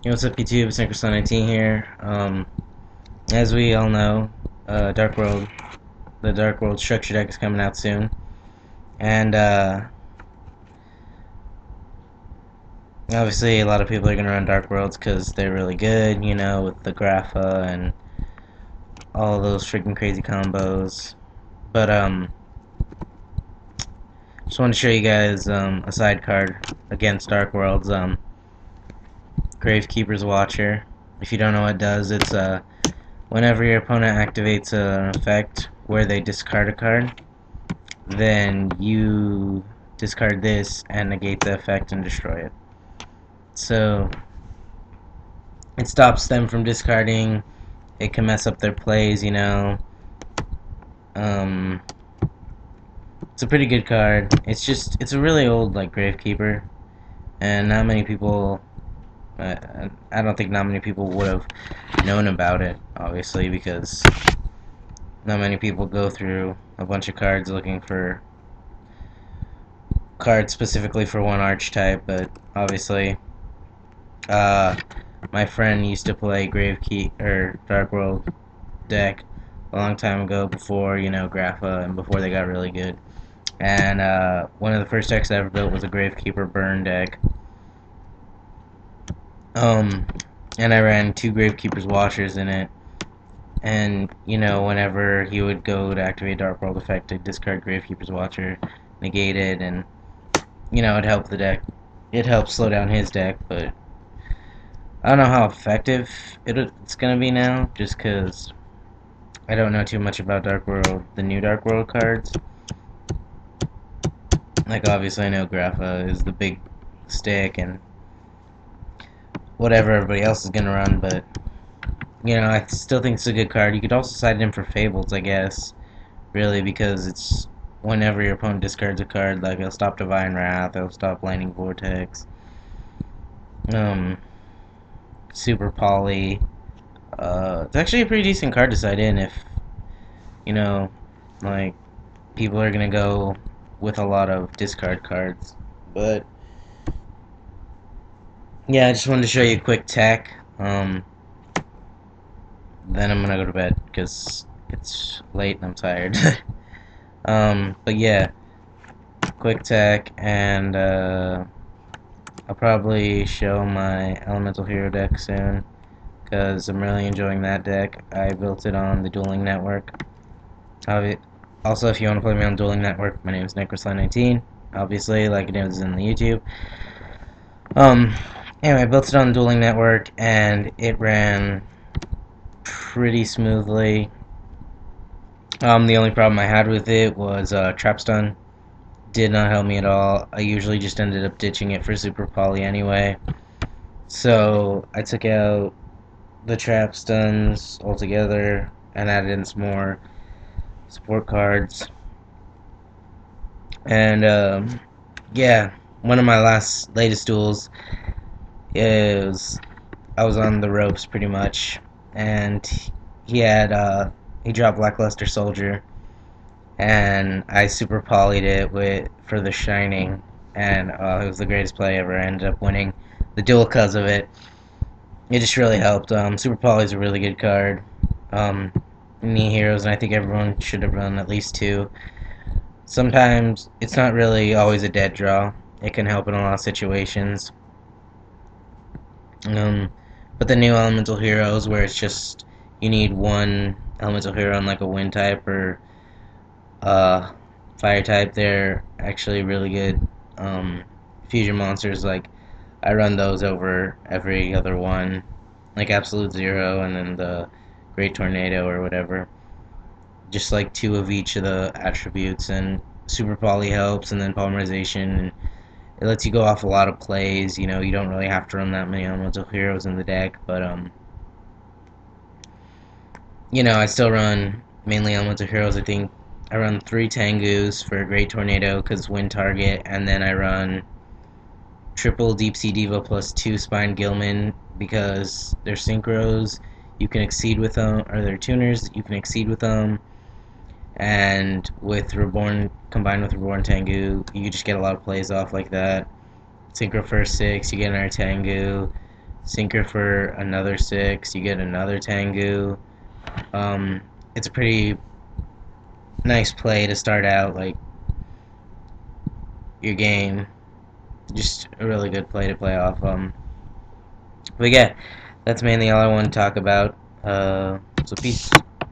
Hey, what's up, YouTube? It's Nicholas19 here. As we all know, the Dark World Structure Deck is coming out soon, and obviously a lot of people are gonna run Dark Worlds because they're really good, you know, with the Grapha and all of those freaking crazy combos. But just want to show you guys a side card against Dark Worlds. Gravekeeper's Watcher. If you don't know what it does, it's whenever your opponent activates an effect where they discard a card, then you discard this and negate the effect and destroy it. So it stops them from discarding. It can mess up their plays, you know. Um, it's a pretty good card. It's a really old like Gravekeeper, and not many people. I don't think not many people would have known about it, obviously, because not many people go through a bunch of cards looking for cards specifically for one archetype, but obviously, uh, my friend used to play Gravekeeper or Dark World deck a long time ago before, you know, Grapha and before they got really good. And one of the first decks I ever built was a Gravekeeper burn deck. Um, and I ran two Gravekeeper's Watchers in it. And, you know, whenever he would go to activate Dark World effect, I'd discard Gravekeeper's Watcher, negate it, and, you know, it helped the deck. It helped slow down his deck, but I don't know how effective it's going to be now, just because I don't know too much about Dark World, the new Dark World cards. Like, obviously I know Grapha is the big stick, and whatever everybody else is going to run, but, you know, I still think it's a good card. You could also side it in for Fables, I guess, really, because it's whenever your opponent discards a card, like, it'll stop Divine Wrath, it'll stop Lightning Vortex, Super Poly. It's actually a pretty decent card to side in if, you know, like, people are gonna go with a lot of discard cards. But, yeah, I just wanted to show you a quick tech. Then I'm gonna go to bed, because it's late and I'm tired. But yeah, quick tech, and, I'll probably show my Elemental Hero deck soon, because I'm really enjoying that deck. I built it on the Dueling Network. Also, if you want to play me on Dueling Network, my name is Nicholas19, obviously, like it is in the YouTube. Um, anyway, I built it on the Dueling Network, and it ran pretty smoothly. The only problem I had with it was Trap Stun. Did not help me at all. I usually just ended up ditching it for Super Poly anyway. So I took out the Trap Stuns altogether and added in some more support cards. And yeah, one of my latest duels is I was on the ropes pretty much, and he dropped Lackluster Soldier, and I super polyed it for the Shining, and it was the greatest play ever. I ended up winning the duel because of it. It just really helped. Super Poly is a really good card. Knee heroes, and I think everyone should have run at least two. Sometimes it's not really always a dead draw. It can help in a lot of situations. But the new elemental heroes, where it's just you need one elemental hero on like a wind type or fire type, they're actually really good. Fusion monsters, like I run those over every other one, like Absolute Zero and then the Great Tornado or whatever. Just like two of each of the attributes, and Super Poly helps, and then Polymerization, and it lets you go off a lot of plays. You know, you don't really have to run that many elemental heroes in the deck, but you know, I still run mainly elemental heroes. I think I run 3 Tengus for Great Tornado because wind target, and then I run triple Deep Sea Diva plus 2 Spine Gilman because they're synchros. You can exceed with them, or they're tuners. You can exceed with them, and with Reborn combined with Reborn Tengu, you just get a lot of plays off like that. Synchro first 6, you get another Tengu. Sinker for another 6. You get another Tengu. It's a pretty nice play to start out like your game. Just a really good play to play off. But yeah, that's mainly all I want to talk about. So peace.